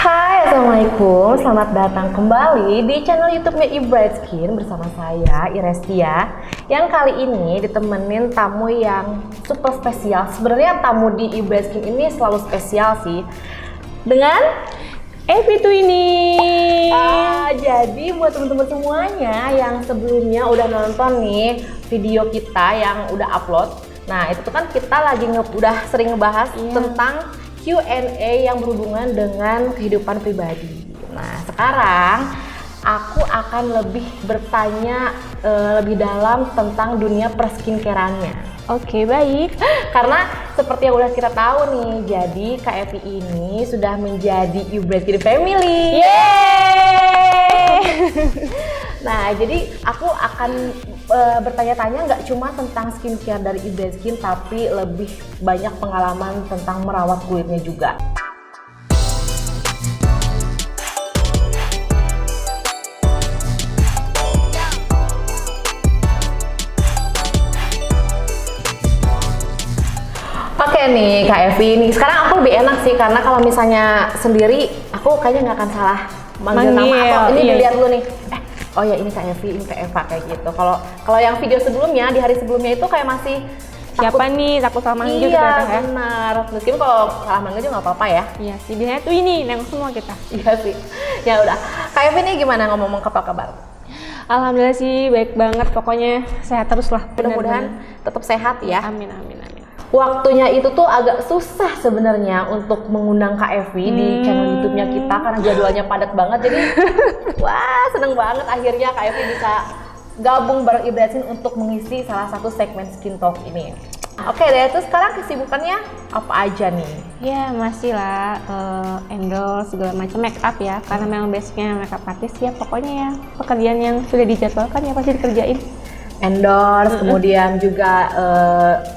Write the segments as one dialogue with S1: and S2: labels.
S1: Hai, Assalamualaikum. Selamat datang kembali di channel YouTube-nya eBright Skin bersama saya, Irestia. Yang kali ini ditemenin tamu yang super spesial. Sebenarnya tamu di eBright Skin ini selalu spesial sih. Dengan
S2: Evi tuh ini.
S1: Jadi buat teman-teman semuanya yang sebelumnya udah nonton nih video kita yang udah upload. Nah, itu tuh kan kita lagi udah sering ngebahas tentang Q&A yang berhubungan dengan kehidupan pribadi. Nah, sekarang aku akan lebih bertanya lebih dalam tentang dunia perskincareannya.
S2: Oke, baik.
S1: Karena seperti yang udah kita tahu nih, jadi Kak Evi ini sudah menjadi eBright Skin Family.
S2: Yeay!
S1: Nah, jadi aku akan bertanya-tanya nggak cuma tentang skincare dari eBright Skin, tapi lebih banyak pengalaman tentang merawat kulitnya juga. Oke nih Kak Evi, nih sekarang aku lebih enak sih karena kalau misalnya sendiri aku kayaknya nggak akan salah manggil nama atau ini dilihat dulu nih. Oh ya ini Kak Evi, ini Kak Eva kayak gitu. Kalau yang video sebelumnya di hari sebelumnya itu kayak masih
S2: Siapa nih? Takut salah manggil gitu
S1: iya,
S2: ya?
S1: benar. Meskipun kalau salah manggil juga nggak apa-apa ya.
S2: Iya sih, biasanya tuh ini nengok semua kita.
S1: Iya sih. Ya udah. Kak Evi nih gimana ngomong apa kabar?
S2: Alhamdulillah sih baik banget, pokoknya sehat terus lah.
S1: Mudah-mudahan tetap sehat ya.
S2: Amin, amin, amin.
S1: Waktunya itu tuh agak susah sebenarnya untuk mengundang Kak Evi di channel YouTube-nya kita karena jadwalnya padat banget. Jadi wah seneng banget akhirnya Kak Evi bisa gabung bareng eBright Skin untuk mengisi salah satu segmen Skin Talk ini. Oke deh, terus sekarang kesibukannya apa aja nih?
S2: Ya masih lah, endorse segala macam make up ya, karena memang basicnya makeup artist ya, pokoknya ya pekerjaan yang sudah dijadwalkan ya pasti dikerjain.
S1: Endorse, kemudian juga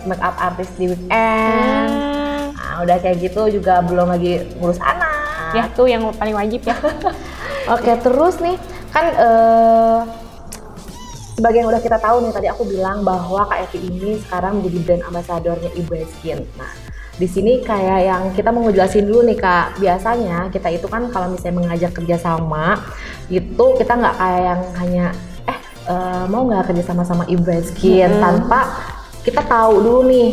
S1: makeup artist di weekend. Nah, udah kayak gitu juga belum lagi ngurus anak.
S2: Ya tuh yang paling wajib ya.
S1: Oke, terus nih kan sebagai yang udah kita tahu nih, tadi aku bilang bahwa Kak Evi ini sekarang menjadi brand ambassador-nya eBright Skin. Nah, di sini kayak yang kita mau ngejelasin dulu nih Kak. Biasanya kita itu kan kalau misalnya mengajak kerjasama itu kita nggak kayak yang hanya mau nggak kerja sama eBright Skin tanpa kita tahu dulu nih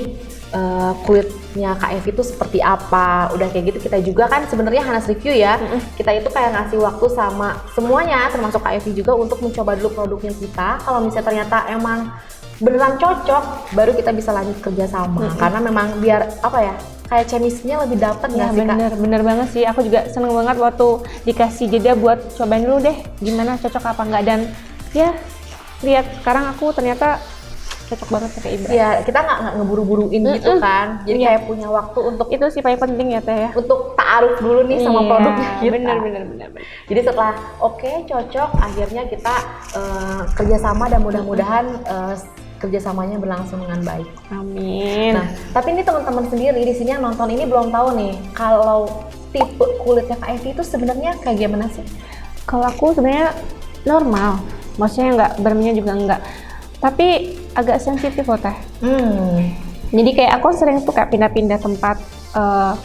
S1: kulitnya Kak Evi itu seperti apa. Udah kayak gitu kita juga kan sebenarnya Hanas review ya. Kita itu kayak ngasih waktu sama semuanya termasuk Kak Evi juga untuk mencoba dulu produknya kita. Kalau misalnya ternyata emang beneran cocok baru kita bisa lanjut kerja sama. Karena memang biar apa ya, kayak chemistry-nya lebih dapet nggak sih Kak?
S2: Bener banget sih, aku juga seneng banget waktu dikasih jeda buat cobain dulu deh gimana cocok apa enggak, dan ya lihat sekarang aku ternyata cocok banget pakai eBright.
S1: Iya, kita nggak ngeburu-buruin gitu kan. Jadi kayak punya waktu untuk
S2: itu sih paling penting ya Teh ya.
S1: Untuk ta'aruf dulu nih sama produknya kita.
S2: Bener.
S1: Jadi setelah cocok, akhirnya kita kerjasama dan mudah-mudahan kerjasamanya berlangsung dengan baik.
S2: Amin.
S1: Nah, tapi ini teman-teman sendiri di sini yang nonton ini belum tahu nih kalau tipe kulitnya Kak Evi itu sebenarnya kayak gimana sih?
S2: Kalau aku sebenarnya normal, maksudnya nggak berminyak juga enggak, tapi agak sensitif loh Teh. Jadi kayak aku sering tuh kayak pindah-pindah tempat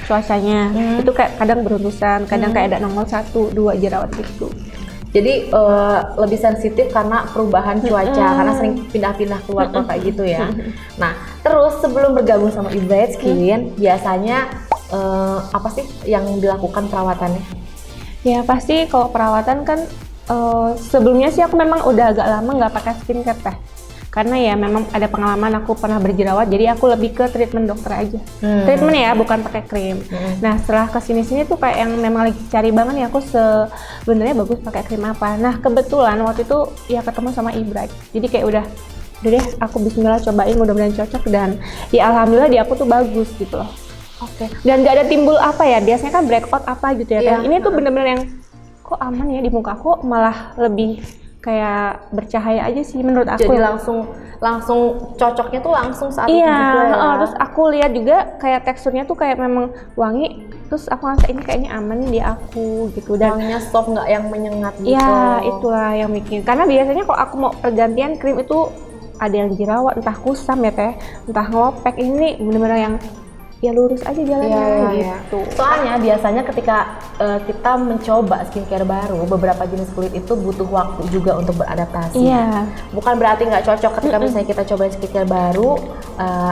S2: cuacanya, itu kayak kadang beruntusan, kadang kayak ada nongol 1, 2 jerawat gitu.
S1: Jadi lebih sensitif karena perubahan cuaca, karena sering pindah-pindah keluar kota gitu ya. Nah, terus sebelum bergabung sama eBright Skin, biasanya apa sih yang dilakukan perawatannya?
S2: Ya pasti kalau perawatan kan sebelumnya sih aku memang udah agak lama nggak pakai skincare Teh. Karena ya memang ada pengalaman aku pernah berjerawat, jadi aku lebih ke treatment dokter aja. Treatment ya, bukan pakai krim. Nah setelah kesini-sini tuh kayak yang memang lagi cari banget ya aku sebenarnya bagus pakai krim apa. Nah kebetulan waktu itu ya ketemu sama eBright, jadi kayak udah deh aku bismillah cobain, mudah-mudahan cocok, dan ya alhamdulillah di aku tuh bagus gitu loh.
S1: Oke.
S2: Dan nggak ada timbul apa ya, biasanya kan breakout apa gitu ya. Ini tuh bener-bener yang kok aman ya di muka aku, malah lebih kayak bercahaya aja sih menurut aku.
S1: Jadi langsung cocoknya tuh langsung saat itu
S2: iya,
S1: juga ya.
S2: Terus aku lihat juga kayak teksturnya tuh kayak memang wangi, terus aku ngerasa ini kayaknya aman nih di aku gitu, dan
S1: wanginya soft, nggak yang menyengat gitu.
S2: Iya, itulah yang bikin. Karena biasanya kalau aku mau pergantian krim itu ada yang jerawat, entah kusam ya Teh, entah ngelopek. Ini bener-bener yang ya lurus aja jalannya gitu.
S1: Soalnya biasanya ketika kita mencoba skincare baru, beberapa jenis kulit itu butuh waktu juga untuk beradaptasi.
S2: Iya.
S1: Bukan berarti nggak cocok ketika misalnya kita cobain skincare baru,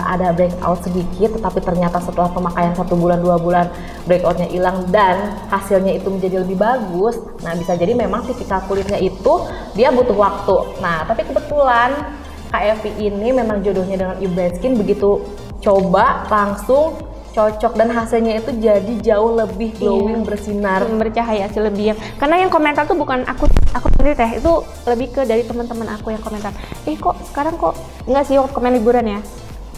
S1: ada breakout sedikit, tetapi ternyata setelah pemakaian 1 bulan 2 bulan breakoutnya hilang dan hasilnya itu menjadi lebih bagus. Nah, bisa jadi memang tipikal kulitnya itu dia butuh waktu. Nah, tapi kebetulan Kak Evi ini memang jodohnya dengan Bright Skin, begitu coba langsung cocok dan hasilnya itu jadi jauh lebih glowing, bersinar,
S2: bercahaya sih lebih yang. Karena yang komentar tuh bukan aku sendiri teh, itu lebih ke dari teman-teman aku yang komentar. Kok sekarang kok nggak sih waktu komen liburan ya?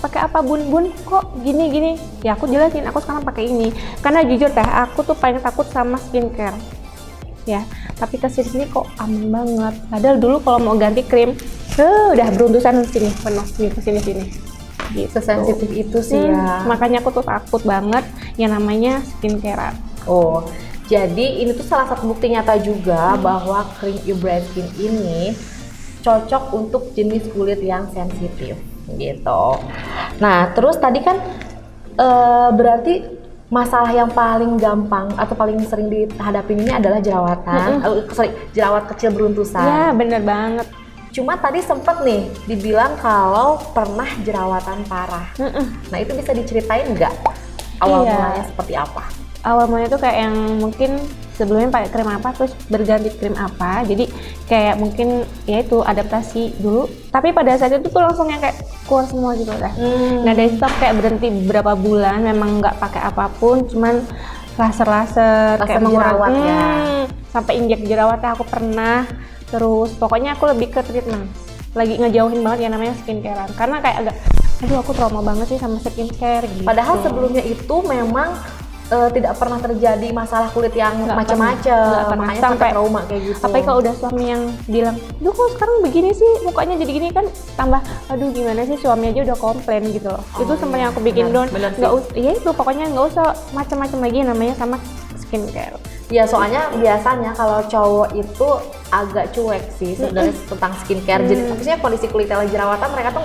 S2: Pakai apa bun kok gini? Ya aku jelasin, aku sekarang pakai ini. Karena jujur teh, aku tuh paling takut sama skincare. Ya, tapi kesini kok aman banget. Padahal dulu kalau mau ganti krim, udah beruntusan sini penuh kesini. Gitu.
S1: Sesensitif itu sih ya.
S2: Makanya aku tuh takut banget yang namanya skincare.
S1: Oh, jadi ini tuh salah satu bukti nyata juga bahwa krim Bright Skin ini cocok untuk jenis kulit yang sensitif gitu. Nah, terus tadi kan berarti masalah yang paling gampang atau paling sering dihadapin ini adalah jerawatan, jerawat kecil beruntusan.
S2: Ya, bener banget.
S1: Cuma tadi sempet nih dibilang kalau pernah jerawatan parah. Nah, itu bisa diceritain nggak awal mulanya seperti apa?
S2: Awal mulanya tuh kayak yang mungkin sebelumnya pakai krim apa terus berganti krim apa. Jadi kayak mungkin ya itu adaptasi dulu. Tapi pada saat itu tuh langsung yang kayak keluar semua gitu dah. Nah, dari situ kayak berhenti beberapa bulan memang nggak pakai apapun, cuman laser kayak mengurangi sampai injek jerawatnya aku pernah. Terus pokoknya aku lebih ke treatment, lagi ngejauhin banget yang namanya skincarean karena kayak agak aduh aku trauma banget sih sama skincare gitu.
S1: Padahal sebelumnya itu memang tidak pernah terjadi masalah kulit yang macam-macam, makanya sampai trauma kayak gitu.
S2: Apalagi kalau udah suami yang bilang, duh kok sekarang begini sih mukanya jadi gini, kan tambah aduh gimana sih, suami aja udah komplain gitu loh. Itu sampai yang aku bikin down, ya itu pokoknya nggak usah macam-macam lagi namanya sama skincare.
S1: Ya, soalnya biasanya kalau cowok itu agak cuek sih sebenarnya tentang skincare. Jadi maksudnya kondisi kulitnya lagi jerawatan mereka tuh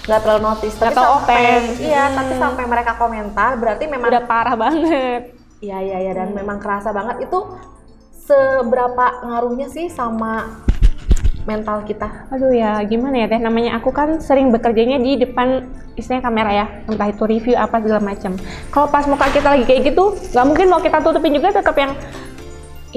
S1: nggak terlalu notice. Tapi tapi sampai mereka komentar berarti memang
S2: udah parah banget.
S1: Iya dan memang kerasa banget. Itu seberapa ngaruhnya sih sama mental kita?
S2: Aduh ya gimana ya teh, namanya aku kan sering bekerjanya di depan istilahnya kamera ya, entah itu review apa segala macam. Kalau pas muka kita lagi kayak gitu, nggak mungkin mau kita tutupin juga, tetap yang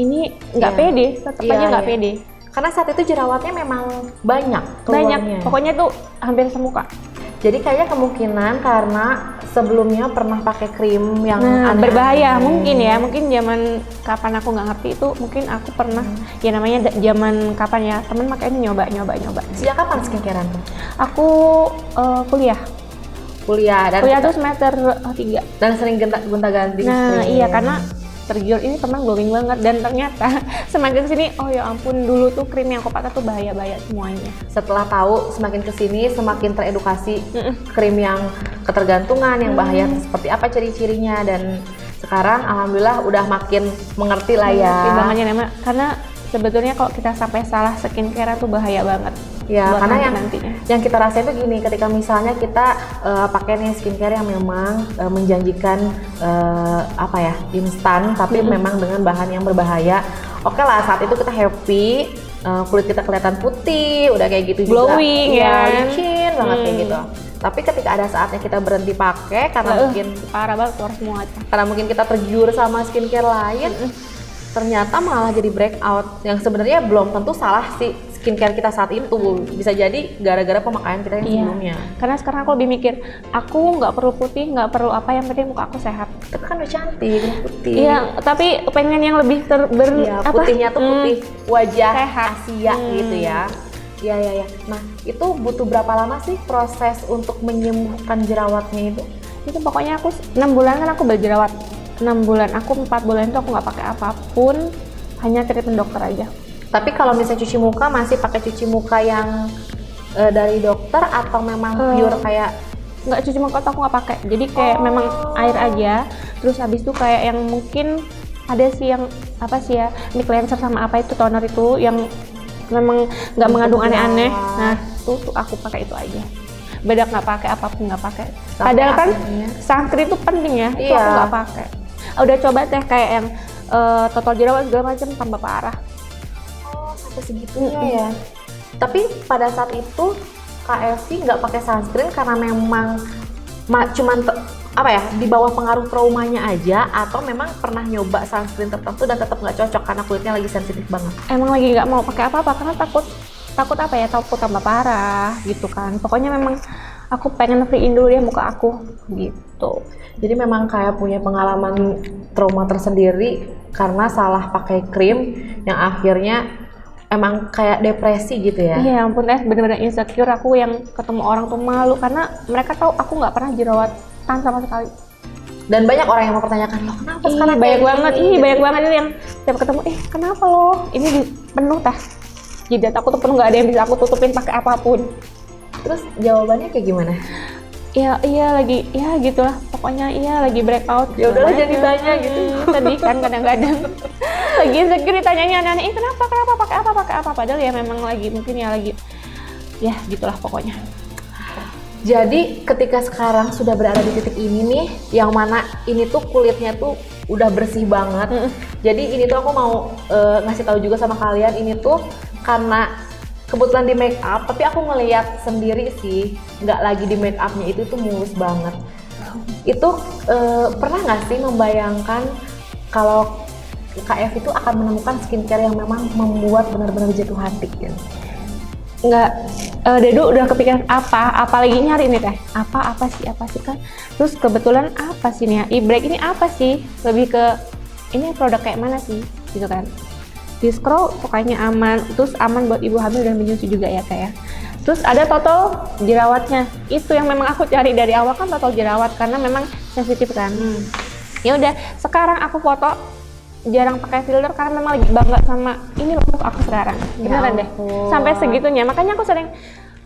S2: ini nggak pede, tetap aja nggak pede.
S1: Karena saat itu jerawatnya memang banyak keluarnya.
S2: Pokoknya tuh hampir semuka.
S1: Jadi kayaknya kemungkinan karena sebelumnya pernah pakai krim yang
S2: berbahaya mungkin ya, mungkin zaman kapan aku nggak ngerti itu, mungkin aku pernah ya namanya zaman kapan ya temen makanya nyoba.
S1: Sejak kapan skincarean tuh?
S2: Aku kuliah tuh semester 3
S1: dan sering gonta-ganti.
S2: Nah iya, karena tergiur ini teman glowing banget dan ternyata semakin kesini oh ya ampun, dulu tuh krim yang aku pakai tuh bahaya semuanya.
S1: Setelah tahu semakin kesini semakin teredukasi krim yang ketergantungan yang bahaya seperti apa ciri-cirinya, dan sekarang alhamdulillah udah makin mengerti lah ya.
S2: Bangetnya karena sebetulnya kalau kita sampai salah skincare tuh bahaya banget.
S1: Ya, karena yang kita rasain tuh gini, ketika misalnya kita pakai nih skincare yang memang menjanjikan instan, tapi memang dengan bahan yang berbahaya. Oke lah, saat itu kita happy, kulit kita kelihatan putih, udah kayak gitu
S2: glowing,
S1: juga, licin banget kayak gitu. Tapi ketika ada saatnya kita berhenti pakai karena mungkin
S2: parah banget keluar semua.
S1: Karena mungkin kita tergiur sama skincare lain, ternyata malah jadi breakout yang sebenarnya belum tentu salah sih skincare kita saat itu, bisa jadi gara-gara pemakaian kita yang sebelumnya.
S2: Karena sekarang aku lebih mikir, aku nggak perlu putih, nggak perlu apa, yang penting muka aku sehat.
S1: Tapi kan udah cantik, putih.
S2: Iya, tapi pengen yang lebih
S1: putihnya tuh putih wajah
S2: sehat.
S1: Asia gitu ya. Iya. Nah, itu butuh berapa lama sih proses untuk menyembuhkan jerawatnya itu?
S2: Itu pokoknya aku 6 bulan kan aku berjerawat. 6 bulan, aku 4 bulan itu aku nggak pakai apapun, hanya treatment dokter aja.
S1: Tapi kalau misalnya cuci muka, masih pakai cuci muka yang dari dokter atau memang pure kayak?
S2: Nggak, cuci muka tuh aku nggak pakai, jadi kayak memang air aja. Terus habis itu kayak yang mungkin ada sih yang ini cleanser sama apa itu toner itu yang memang nggak mengandung aneh-aneh. Nah tuh aku pakai itu aja. bedak nggak pakai, apapun nggak pakai.
S1: Sampai
S2: Padahal kan
S1: akhirnya.
S2: sunscreen itu penting ya, itu
S1: Iya.
S2: aku nggak pakai. Udah coba teh kayak yang total jerawat segala macam tambah parah.
S1: Oh, sampai segitunya ya. Tapi pada saat itu Kak Evi nggak pakai sunscreen karena memang cuman apa ya, di bawah pengaruh traumanya aja, atau memang pernah nyoba sunscreen tertentu dan tetap nggak cocok karena kulitnya lagi sensitif banget?
S2: Emang lagi nggak mau pakai apa-apa karena takut apa ya, takut tambah parah gitu kan. Pokoknya memang aku pengen freein dulu ya muka aku gitu.
S1: Jadi memang kayak punya pengalaman trauma tersendiri karena salah pakai krim yang akhirnya emang kayak depresi gitu ya?
S2: Iya ampun bener-bener insecure aku, yang ketemu orang tuh malu karena mereka tahu aku nggak pernah jerawatan sama sekali.
S1: Dan banyak orang yang mempertanyakan, loh kenapa sekarang
S2: banyak
S1: kayak
S2: banget,
S1: gini?
S2: banyak banget itu yang setiap ketemu, kenapa lo? Ini penuh teh. Jidat aku tuh penuh, nggak ada yang bisa aku tutupin pakai apapun.
S1: Terus jawabannya kayak gimana?
S2: Iya lagi, ya gitulah. Pokoknya iya lagi breakout.
S1: Ya udahlah jangan ditanya gitu.
S2: Sedih kan kadang-kadang. Lagi insecure ditanyanya anak-anak, kenapa pakai apa? Padahal ya memang lagi mungkin ya lagi, ya gitulah pokoknya.
S1: Jadi ketika sekarang sudah berada di titik ini nih, yang mana ini tuh kulitnya tuh udah bersih banget. Jadi ini tuh aku mau ngasih tahu juga sama kalian, ini tuh karena kebetulan di make up, tapi aku ngeliat sendiri sih, nggak lagi di make upnya itu tuh mulus banget. Itu pernah nggak sih membayangkan kalau Kak Evi itu akan menemukan skincare yang memang membuat benar-benar jatuh hati gitu?
S2: Nggak, Dedu udah kepikiran apalagi nyari nih teh, apa sih kan. Terus kebetulan apa sih nih ya, e-break ini apa sih, lebih ke ini produk kayak mana sih gitu kan. Di scroll pokoknya aman, terus aman buat ibu hamil dan menyusui juga ya kayak. Terus ada total jerawatnya, itu yang memang aku cari dari awal kan, total jerawat karena memang sensitif kan. Ya udah, sekarang aku foto jarang pakai filter karena memang lagi bangga sama ini look aku sekarang. Beneran deh, sampai segitunya. Makanya aku sering,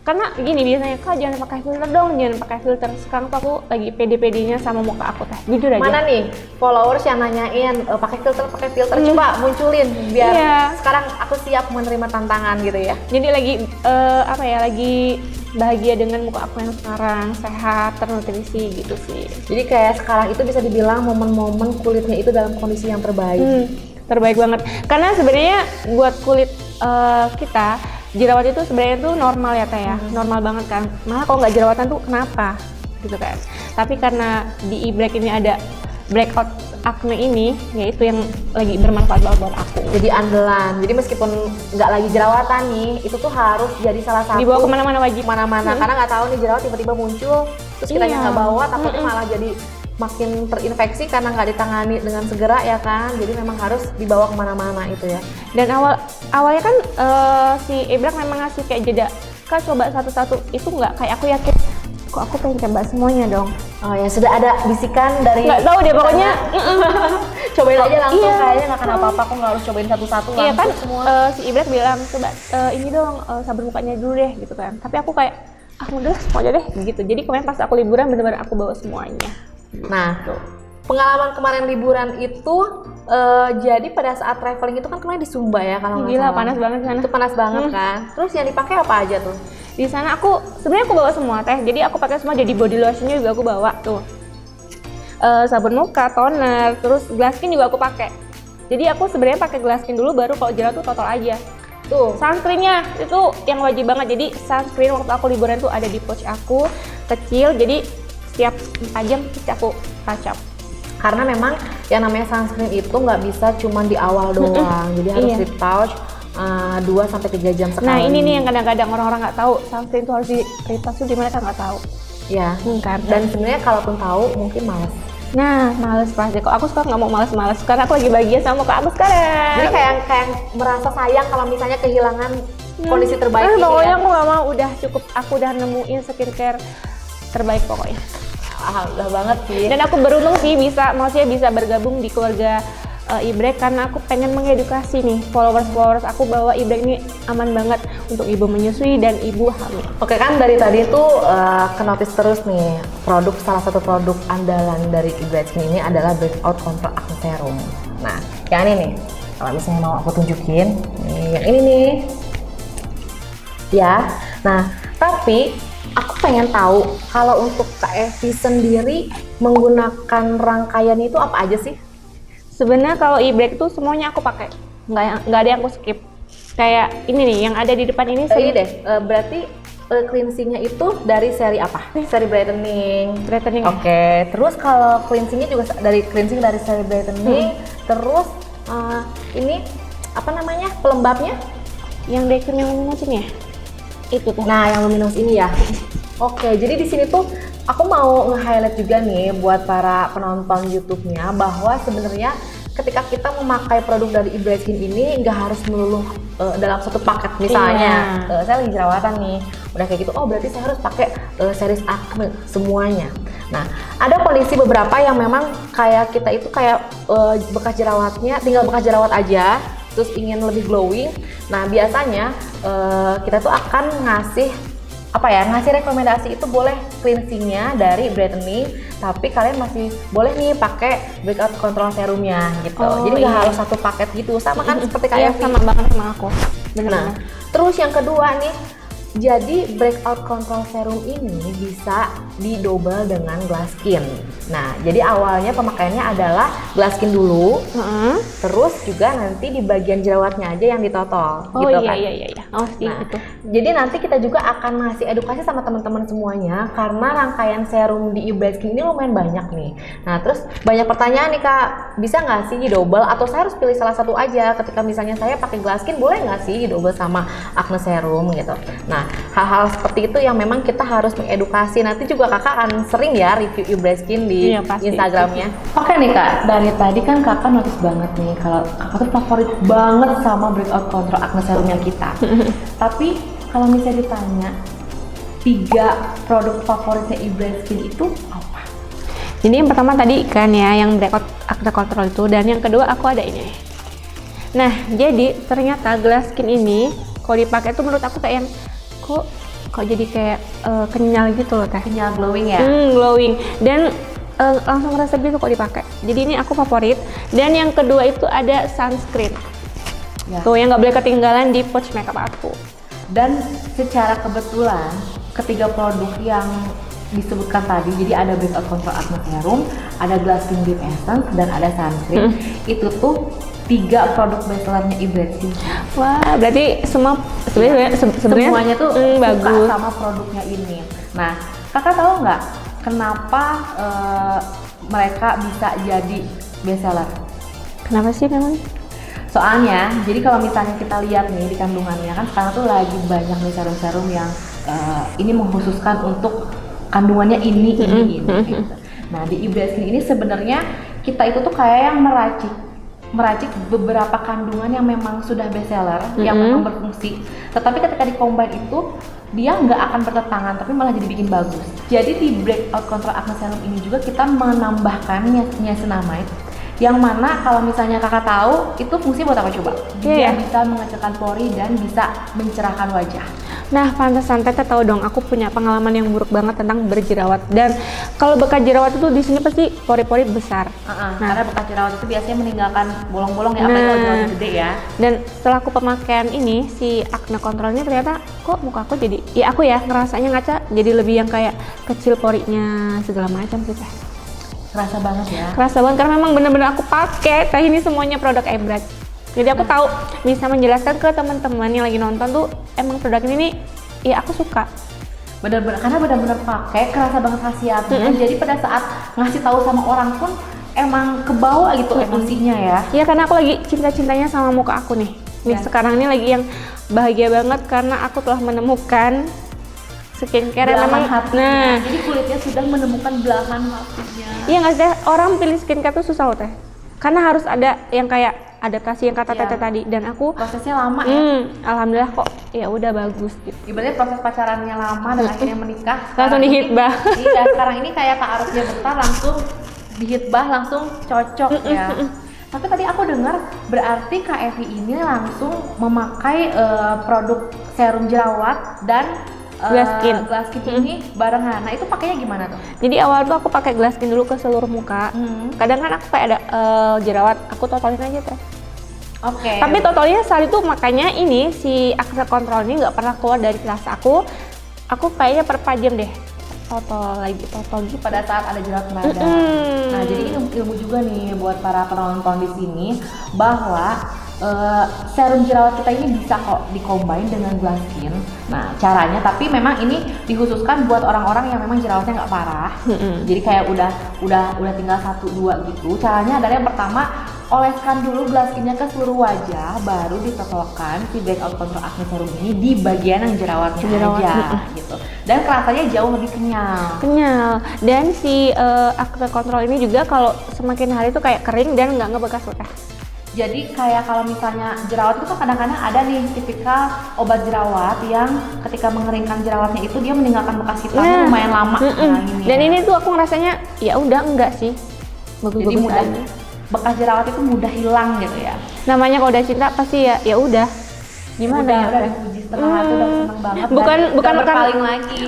S2: karena gini biasanya, Kak jangan pakai filter dong, jangan pakai filter. Sekarang tuh aku lagi pede-pedenya sama muka aku teh, jujur aja.
S1: Mana nih followers yang nanyain pakai filter, coba munculin biar sekarang aku siap menerima tantangan gitu ya.
S2: Jadi lagi lagi bahagia dengan muka aku yang sekarang, sehat, ternutrisi gitu sih.
S1: Jadi kayak sekarang itu bisa dibilang momen-momen kulitnya itu dalam kondisi yang terbaik.
S2: Terbaik banget. Karena sebenarnya buat kulit kita, jerawat itu sebenarnya tuh normal ya Teh ya, normal banget kan. Malah kalau nggak jerawatan tuh kenapa gitu kan. Tapi karena di e-break ini ada breakout acne ini, yaitu yang lagi bermanfaat banget buat aku.
S1: Jadi andalan. Jadi meskipun nggak lagi jerawatan nih, itu tuh harus jadi salah satu.
S2: Dibawa kemana-mana wajib.
S1: Mana-mana. Karena nggak tahu nih jerawat tiba-tiba muncul, terus kita nggak bawa, takutnya malah jadi makin terinfeksi karena nggak ditangani dengan segera ya kan. Jadi memang harus dibawa kemana-mana itu ya.
S2: Dan awalnya kan si e-break memang ngasih kayak jeda, Kak coba satu-satu, itu nggak kayak aku yakin. Kok aku pengen coba semuanya dong.
S1: Oh ya, sudah ada bisikan dari...
S2: Nggak tahu deh pokoknya.
S1: Cobain aja langsung, kayaknya nggak akan apa-apa, aku nggak harus cobain satu-satu langsung.
S2: Iya kan,
S1: semua.
S2: si Ibrek bilang, coba ini dong sabun mukanya dulu deh gitu kan. Tapi aku kayak, udah semua aja deh gitu. Jadi kemarin pas aku liburan bener-bener aku bawa semuanya.
S1: Nah, pengalaman kemarin liburan itu, jadi pada saat traveling itu kan kemarin di Sumba ya kalau nggak
S2: Gila,
S1: salah.
S2: panas banget sana.
S1: Itu panas banget kan. Terus yang dipakai apa aja tuh?
S2: Di sana sebenarnya aku bawa semua Teh. Jadi aku pakai semua, jadi body lotionnya juga aku bawa tuh. Sabun muka, toner, terus glass skin juga aku pakai. Jadi aku sebenarnya pakai glass skin dulu, baru kalau jerawat tuh total aja. Tuh, sunscreennya itu yang wajib banget. Jadi sunscreen waktu aku liburan tuh ada di pouch aku, kecil. Jadi setiap 4 jam pasti aku touch up.
S1: Karena memang yang namanya sunscreen itu nggak bisa cuma di awal doang. Jadi harus di touch 2-3 jam sekali.
S2: Nah ini nih yang kadang-kadang orang-orang nggak tahu, sunscreen itu harus di retouch tuh dimana kan nggak tahu.
S1: Ya,
S2: Kan.
S1: dan sebenarnya kalaupun tahu mungkin malas.
S2: Nah, males pasti. Kok aku suka nggak mau males-males karena aku lagi bahagia sama muka aku sekarang.
S1: Jadi kayak merasa sayang kalau misalnya kehilangan kondisi terbaik ini
S2: pokoknya
S1: ya.
S2: aku nggak mau, udah cukup. Aku udah nemuin skincare terbaik pokoknya.
S1: Alhamdulillah banget sih.
S2: Dan aku beruntung sih maksudnya bisa bergabung di keluarga e-break karena aku pengen mengedukasi nih followers aku bahwa e-break ini aman banget untuk ibu menyusui dan ibu hamil.
S1: Oke kan dari tadi tuh kenotis terus nih salah satu produk andalan dari e-break ini adalah Breakout Control Acne Serum. Nah, yang ini nih, kalau misalnya mau aku tunjukin, nih yang ini nih, ya. Nah, tapi Aku pengen tahu kalau untuk Kak Evi sendiri menggunakan rangkaian itu apa aja sih?
S2: Sebenarnya kalau e-brake tuh semuanya aku pakai, nggak ada yang aku skip. Kayak ini nih, yang ada di depan ini
S1: Ini deh, berarti cleansingnya itu dari seri apa? Seri brightening.
S2: Brightening.
S1: Oke, terus kalau cleansingnya juga dari cleansing dari seri brightening. Terus ini apa namanya pelembabnya?
S2: Yang day cream yang luminous ini ya? Itu tuh.
S1: Nah, yang luminous ini ya. Oke, jadi di sini tuh aku mau nge-highlight juga nih buat para penonton YouTube-nya bahwa sebenarnya ketika kita memakai produk dari eBright Skin ini nggak harus melulu dalam satu paket. Misalnya, saya lagi jerawatan nih, udah kayak gitu, oh berarti saya harus pakai series acne semuanya. Nah, ada kondisi beberapa yang memang kayak kita itu kayak bekas jerawatnya, tinggal bekas jerawat aja, terus ingin lebih glowing. Nah, biasanya kita tuh akan ngasih rekomendasi itu boleh cleansingnya dari brightening, tapi kalian masih boleh nih pakai breakout control serumnya gitu. Jadi nggak harus satu paket gitu, sama kan seperti kayak
S2: sama banget sama aku.
S1: Nah, terus yang kedua nih, jadi breakout control serum ini bisa didouble dengan glass skin. Nah, jadi awalnya pemakaiannya adalah glass skin dulu, terus juga nanti di bagian jerawatnya aja yang ditotol, gitu kan?
S2: Iya. Oh sih itu.
S1: Jadi nanti kita juga akan ngasih edukasi sama teman-teman semuanya karena rangkaian serum di eBright Skin ini lumayan banyak nih. Nah, terus banyak pertanyaan nih Kak, bisa nggak sih di-double atau saya harus pilih salah satu aja? Ketika misalnya saya pakai glass skin, boleh nggak sih di-double sama acne serum gitu? Nah, hal-hal seperti itu yang memang kita harus mengedukasi. Nanti juga kakak akan sering ya review eBright Skin di Instagramnya. Oke nih Kak, dari tadi kan kakak notice banget nih kalau kakak tuh favorit banget sama breakout control acne serumnya kita. Tapi kalau misalnya ditanya 3 produk favoritnya eBright Skin itu apa?
S2: Jadi yang pertama tadi kan ya, yang breakout acne control itu, dan yang kedua aku ada ini. Nah, jadi ternyata glass skin ini kalau dipakai tuh menurut aku kayak yang kok jadi kayak kenyal gitu loh teh.
S1: Kenyal, glowing ya?
S2: Glowing, dan langsung ngerasa gitu kok dipakai. Jadi ini aku favorit. Dan yang kedua itu ada sunscreen. Ya. Tuh yang nggak boleh ketinggalan di pouch makeup aku.
S1: Dan secara kebetulan ketiga produk yang disebutkan tadi, jadi ada breakout control acne serum, ada glass skin deep essence, dan ada sunscreen. Itu tuh 3 produk bestsellernya eBright Skin.
S2: Wah, berarti semuanya
S1: tuh
S2: bagus
S1: suka sama produknya ini. Nah, kakak tahu nggak kenapa mereka bisa jadi bestseller?
S2: Kenapa sih memang?
S1: Soalnya, jadi kalau misalnya kita lihat nih di kandungannya, kan sekarang tuh lagi banyak nih serum-serum yang ini mengkhususkan untuk kandungannya ini. Gitu. Nah, di eBright Skin ini sebenarnya kita itu tuh kayak yang meracik beberapa kandungan yang memang sudah bestseller, yang memang berfungsi. Tetapi ketika dikombin itu dia nggak akan bertentangan, tapi malah jadi bikin bagus. Jadi di breakout control acne serum ini juga kita menambahkan niacinamide, yang mana kalau misalnya kakak tahu itu fungsi buat apa coba? Dia bisa mengecilkan pori dan bisa mencerahkan wajah.
S2: Nah, pantesan Teteh tahu dong, aku punya pengalaman yang buruk banget tentang berjerawat. Dan kalau bekas jerawat itu di sini pasti pori-pori besar.
S1: Karena bekas jerawat itu biasanya meninggalkan bolong-bolong ya, apalagi kalau jerawat gede ya.
S2: Dan setelah aku pemakaian ini, si acne control ini ternyata kok muka aku jadi, ya aku ya ngerasanya ngaca jadi lebih yang kayak kecil porinya segala macam sih Teh.
S1: Kerasa banget ya?
S2: Kerasa banget karena memang bener-bener aku pakai Teh ini semuanya produk eBright. Jadi aku tahu bisa menjelaskan ke teman-teman yang lagi nonton tuh emang produk ini nih, ya aku suka.
S1: Karena benar-benar pakai, kerasa banget khasiatnya. Jadi pada saat ngasih tahu sama orang pun emang kebawa gitu emosinya ya.
S2: Iya, karena aku lagi cinta-cintanya sama muka aku nih. Sekarang ini lagi yang bahagia banget karena aku telah menemukan skincare yang memang
S1: jadi kulitnya sudah menemukan belahan hatinya.
S2: Iya nggak sih, orang pilih skincare tuh susah loh Teh. Karena harus ada yang kayak adaptasi yang kata Teteh tadi, dan aku
S1: prosesnya lama ya.
S2: Alhamdulillah kok ya udah bagus gitu.
S1: Ibaratnya proses pacarannya lama dan akhirnya menikah.
S2: Langsung dihitbah.
S1: Iya, sekarang ini kayak Kak Arusnya bentar langsung dihitbah, langsung cocok ya. Tapi tadi aku dengar berarti Kak Evi ini langsung memakai produk serum jerawat dan glass skin ini barengan. Nah, itu pakainya gimana tuh?
S2: Jadi awal tuh aku pakai glass skin dulu ke seluruh muka. Kadang kan aku kayak ada jerawat, aku totolin aja Teh.
S1: Oke.
S2: Tapi totalnya saat itu makanya ini si acne control ini nggak pernah keluar dari kelas aku. aku kayaknya per 4 jam deh toto gitu.
S1: Pada saat ada jerawat meradang. Nah, jadi ini ilmu juga nih buat para penonton di sini bahwa serum jerawat kita ini bisa kok dicombine dengan glass skin. Nah, caranya tapi memang ini dikhususkan buat orang-orang yang memang jerawatnya nggak parah. Jadi kayak udah tinggal 1-2 gitu. Caranya adalah yang pertama, oleskan dulu glass skinnya ke seluruh wajah, baru dicocokkan si Breakout Control Acne Serum ini di bagian yang jerawatnya aja gitu. Dan rasanya jauh lebih kenyal. Dan si acne control ini juga kalau semakin hari tuh kayak kering dan nggak ngebekas loh Teh. Jadi kayak kalau misalnya jerawat itu kan kadang-kadang ada nih tipikal obat jerawat yang ketika mengeringkan jerawatnya itu dia meninggalkan bekas hitamnya lumayan lama. Nah,
S2: Dan ini tuh aku ngerasanya ya udah enggak sih.
S1: Jadi mudah bekas jerawat itu mudah hilang gitu ya.
S2: Namanya kalau udah cinta pasti ya udah. Gimana
S1: udah,
S2: ya?
S1: Udah dipuji setengah hati, udah seneng banget.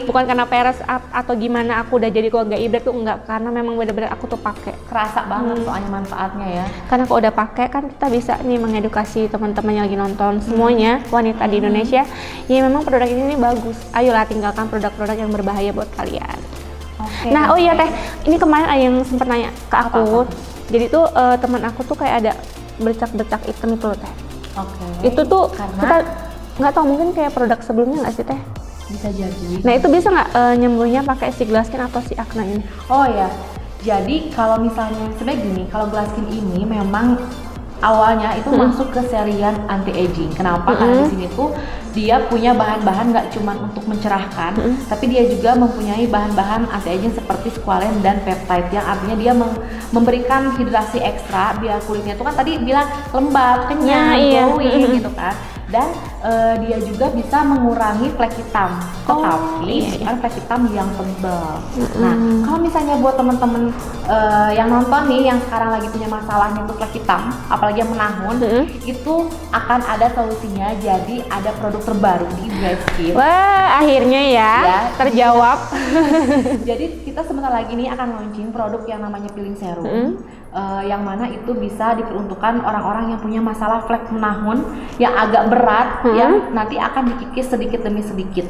S2: Bukan karena peres atau gimana aku udah jadi keluarga Ibret tuh enggak, karena memang benar-benar aku tuh pakai.
S1: Kerasa banget soalnya manfaatnya ya.
S2: Karena kalau udah pakai kan kita bisa nih mengedukasi teman-teman yang lagi nonton semuanya wanita di Indonesia. Ya memang produk ini bagus. Ayolah tinggalkan produk-produk yang berbahaya buat kalian. Nah, oh iya Teh, ini kemarin ada yang sempat nanya ke aku. Jadi tuh teman aku tuh kayak ada bercak-bercak hitam itu loh Teh. Itu tuh karena kita nggak tahu, mungkin kayak produk sebelumnya nggak sih Teh?
S1: Bisa jadi.
S2: Nah itu bisa nggak nyembuhnya pakai si glass skin atau si acne ini?
S1: Oh ya, jadi kalau misalnya sebenarnya gini, kalau glass skin ini memang awalnya itu masuk ke serian anti aging. Kenapa? Karena di sini tuh dia punya bahan-bahan nggak cuma untuk mencerahkan, tapi dia juga mempunyai bahan-bahan anti aging seperti squalene dan peptide yang artinya dia memberikan hidrasi ekstra biar kulitnya itu kan tadi bilang lembab, kenyal, glowing gitu kan. Dan dia juga bisa mengurangi flek hitam, tetapi bukan flek hitam yang tebal. Nah, kalau misalnya buat temen-temen yang nonton nih, yang sekarang lagi punya masalahnya itu flek hitam, apalagi yang menahun, itu akan ada solusinya. Jadi ada produk terbaru di Bright Skin.
S2: Wah, akhirnya ya terjawab.
S1: Jadi kita sebentar lagi nih akan launching produk yang namanya peeling serum. Yang mana itu bisa diperuntukkan orang-orang yang punya masalah flek menahun yang agak berat, yang nanti akan dikikis sedikit demi sedikit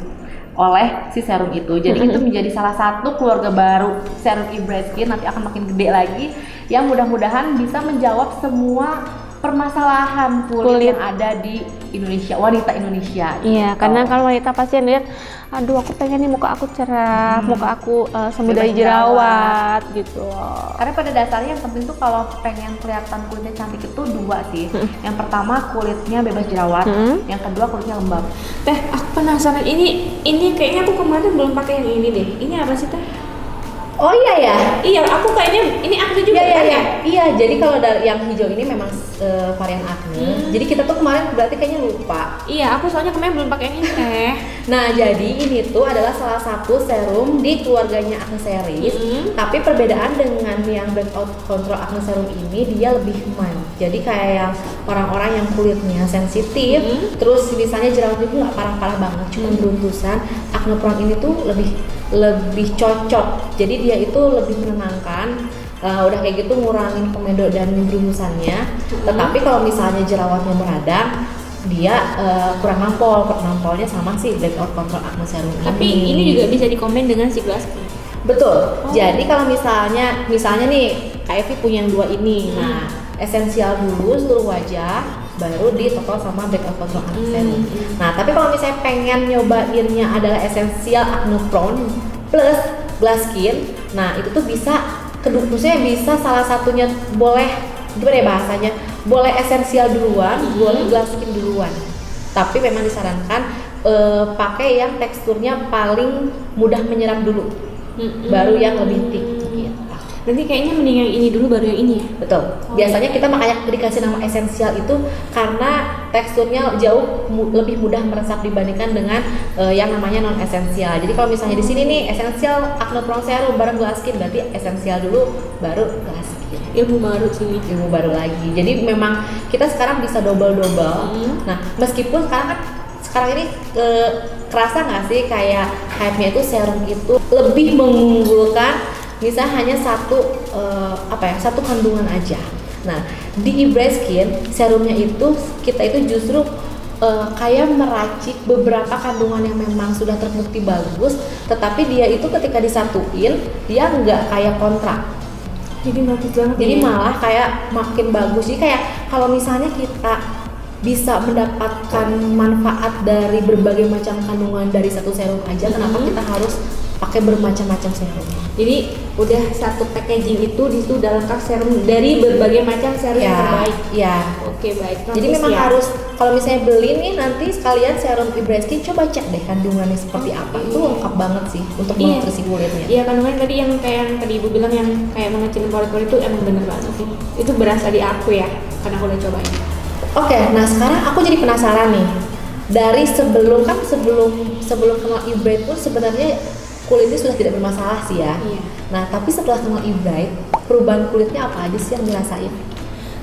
S1: oleh si serum itu. Jadi itu menjadi salah satu keluarga baru serum Bright Skin, nanti akan makin gede lagi, yang mudah-mudahan bisa menjawab semua permasalahan kulit yang ada di Indonesia, wanita Indonesia.
S2: Iya, karena kalau wanita pasti lihat, aduh aku pengen nih muka aku cerah, muka aku sembuh dari jerawat gitu.
S1: Karena pada dasarnya yang penting tuh kalau pengen kelihatan kulitnya cantik itu dua sih. Yang pertama kulitnya bebas jerawat, yang kedua kulitnya lembab.
S2: Teh, aku penasaran ini kayaknya aku kemarin belum pakai yang ini deh. Ini apa sih Teh?
S1: Oh iya ya?
S2: Iya, aku kayaknya ini acne juga kan ya?
S1: Iya, jadi kalau yang hijau ini memang varian acne. Jadi kita tuh kemarin berarti kayaknya lupa.
S2: Iya, aku soalnya kemarin belum pakai ini Teh.
S1: Nah, jadi ini tuh adalah salah satu serum di keluarganya Acne Series. Tapi perbedaan dengan yang Breakout Control Acne Serum ini, dia lebih mild. Jadi kayak yang orang-orang yang kulitnya sensitif, terus misalnya jerawatnya itu nggak parah-parah banget, cuma beruntusan, acne prone ini tuh lebih cocok. Jadi dia itu lebih menenangkan. Udah kayak gitu ngurangin komedo dan beruntusannya. Tetapi kalau misalnya jerawatnya meradang, dia kurang nampolnya sama sih Breakout Control Acne Serum ini.
S2: Tapi ini juga bisa dikombin dengan si glass skin.
S1: Betul. Jadi kalau misalnya nih Kak Evi punya yang dua ini. Nah, esensial dulu seluruh wajah, baru ditopol sama Breakout Control Acne Serum. Nah, tapi kalau misalnya pengen nyobainnya adalah esensial acne prone plus glass skin, nah itu tuh bisa maksudnya bisa salah satunya boleh gimana ya bahasanya, boleh esensial duluan, boleh glass skin duluan. Tapi memang disarankan pakai yang teksturnya paling mudah menyerap dulu, baru yang lebih thick gitu.
S2: Nanti kayaknya mending yang ini dulu baru yang ini ya?
S1: Betul. Biasanya kita makanya dikasih nama esensial itu karena teksturnya jauh lebih mudah meresap dibandingkan dengan yang namanya non esensial. Jadi kalau misalnya di sini nih esensial acne prone serum bareng glass skin, berarti esensial dulu baru glass skin.
S2: Ilmu baru sini.
S1: Ilmu baru lagi. Jadi memang kita sekarang bisa double. Nah, meskipun sekarang ini kerasa nggak sih kayak hype-nya itu serum itu lebih mengunggulkan misalnya hanya satu kandungan aja. Nah, di Bright Skin serumnya itu kita itu justru kayak meracik beberapa kandungan yang memang sudah terbukti bagus, tetapi dia itu ketika disatuin dia nggak kayak kontrak.
S2: Jadi bagus banget.
S1: Jadi malah kayak makin bagus. Jadi kayak kalau misalnya kita bisa mendapatkan manfaat dari berbagai macam kandungan dari satu serum aja, kenapa kita harus pakai bermacam-macam serum?
S2: Jadi udah satu packaging itu di situ udah lengkap serum dari berbagai macam serum yang terbaik.
S1: Ya.
S2: Oke, baik.
S1: Jadi memang harus kalau misalnya beli nih nanti sekalian serum Ebright Skin, coba cek deh kandungannya seperti apa. Itu lengkap banget sih untuk nutrisi kulitnya.
S2: Iya, kandungan tadi yang kayak yang tadi Ibu bilang yang kayak mengecilin pori-pori itu emang bener banget sih. Itu berasa di aku ya, karena aku udah cobain.
S1: Oke, nah sekarang aku jadi penasaran nih. Dari sebelum kenal Ebright pun sebenarnya kulitnya sudah tidak bermasalah sih ya.
S2: Iya.
S1: Nah, tapi setelah kenal Ebright, perubahan kulitnya apa aja sih yang dirasain?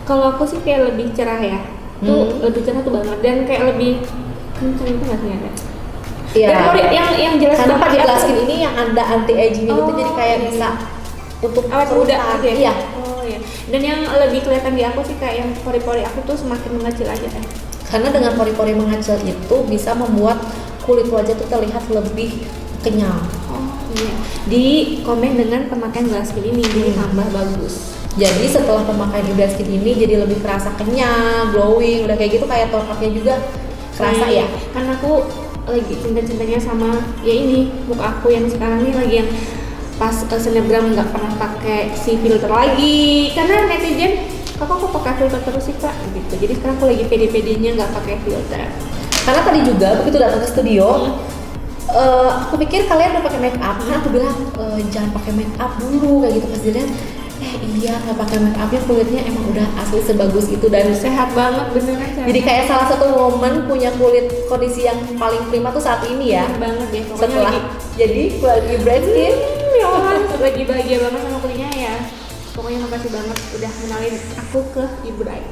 S2: Kalau aku sih kayak lebih cerah ya. Tuh lebih cerah tuh banget dan kayak lebih kencang itu nggak sih ada?
S1: Iya.
S2: Dan kalau yang jelas
S1: karena
S2: banget
S1: Pak
S2: ya,
S1: Skin ini yang ada anti agingnya gitu, jadi kayak bisa untuk
S2: awet muda
S1: perubahan.
S2: gitu ya?
S1: Iya.
S2: Oh iya. Dan yang lebih kelihatan di aku sih kayak yang pori-pori aku tuh semakin mengecil aja kan.
S1: Karena dengan pori-pori mengecil itu bisa membuat kulit wajah tuh terlihat lebih kenyal.
S2: Oh iya. Di komen dengan pemakaian Glass Skin ini jadi tambah bagus.
S1: Jadi setelah pemakaian Ebright Skin ini jadi lebih kerasa kenyal, glowing, udah kayak gitu kayak topaknya juga kerasa ya.
S2: Karena aku lagi cinta-cintanya sama ya ini muka aku yang sekarang nih lagi yang pas selebgram nggak pernah pakai si filter lagi karena netizen kakak kok pakai filter terus sih kak gitu. Jadi sekarang aku lagi pede-pedenya nggak pakai filter.
S1: Karena tadi juga begitu datang ke studio, aku pikir kalian udah pakai make up, nah aku bilang jangan pakai make up dulu kayak gitu, pas dilihat iya nggak pakai make upnya kulitnya emang udah asli sebagus itu dan
S2: Sehat banget beneran.
S1: jadi kayak salah satu momen punya kulit kondisi yang paling prima tuh saat ini ya.
S2: Banget ya pokoknya
S1: Setelah
S2: lagi,
S1: jadi Ebright Skin
S2: ya Allah, lagi bahagia banget sama kulitnya ya. Pokoknya makasih banget udah kenalin aku ke Ebright.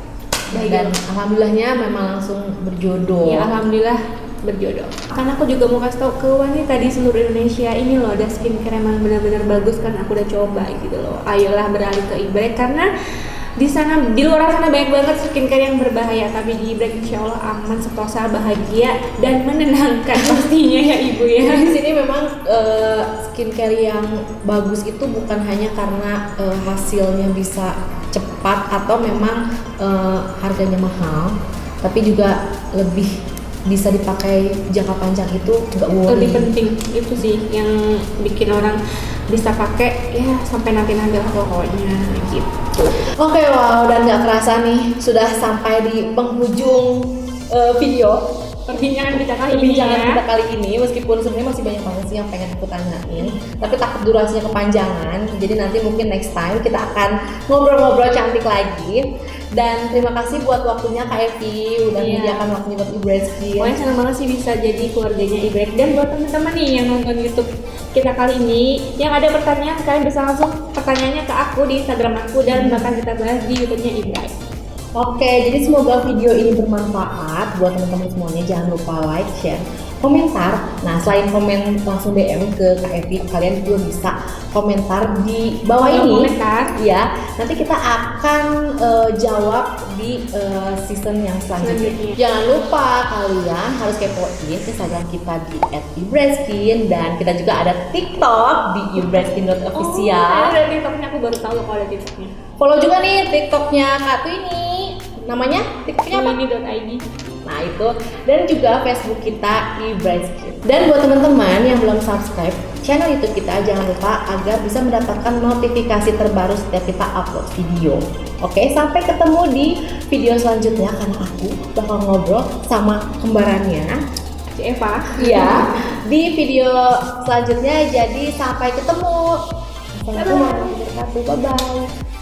S1: dan alhamdulillahnya memang langsung berjodoh.
S2: Ya alhamdulillah berjodoh. Karena aku juga mau kasih tau ke wanita di seluruh Indonesia ini loh, ada skincare emang benar-benar bagus kan aku udah coba gitu loh. Ayolah beralih ke Ebright karena di luar sana banyak banget skincare yang berbahaya, tapi di Ebright insya Allah aman, sentosa, bahagia dan menenangkan pastinya ya ibu ya.
S1: Jadi di sini memang skincare yang bagus itu bukan hanya karena hasilnya bisa cepat atau memang harganya mahal, tapi juga lebih bisa dipakai jangka panjang, itu nggak worry.
S2: Lebih penting itu sih yang bikin orang bisa pakai ya sampai nanti lah pokoknya gitu.
S1: Oke, wow, dan nggak kerasa nih sudah sampai di penghujung video
S2: Perbincangan kita kali ini
S1: perbincangan
S2: ya.
S1: kita kali ini, meskipun sebenarnya masih banyak banget sih yang pengen aku tanyain, tapi takut durasinya kepanjangan, jadi nanti mungkin next time kita akan ngobrol-ngobrol cantik lagi. Dan terima kasih buat waktunya Kak Evi udah menyediakan waktunya buat Ebright Skin.
S2: Pokoknya senang banget sih bisa jadi keluarganya Ebright. Dan buat teman-teman nih yang nonton YouTube kita kali ini, yang ada pertanyaan kalian bisa langsung pertanyaannya ke aku di Instagram aku dan bakal kita bahas di YouTube-nya Ebright.
S1: Oke, jadi semoga video ini bermanfaat buat teman-teman semuanya. Jangan lupa like, share, komentar. Nah, selain komen langsung DM ke Kak Evi, kalian juga bisa komentar di bawah ini.
S2: Komentar.
S1: Ya, nanti kita akan jawab di season yang selanjutnya. Jangan lupa kalian harus kepoin Instagram kita di @ebrightskin, dan kita juga ada TikTok di ebrightskin.official.
S2: Ada TikToknya, aku baru tahu kalau ada TikToknya.
S1: Follow juga nih TikToknya Kak Twini. Namanya TikToknya apa?
S2: Twini.id.
S1: Nah itu, dan juga Facebook kita Ebright Skin. Dan buat teman-teman yang belum subscribe channel YouTube kita, jangan lupa agar bisa mendapatkan notifikasi terbaru setiap kita upload video. Oke, sampai ketemu di video selanjutnya karena aku bakal ngobrol sama kembarannya
S2: Si Eva.
S1: Iya, di video selanjutnya. Jadi sampai ketemu. Assalamualaikum warahmatullahi wabarakatuh. Bye bye.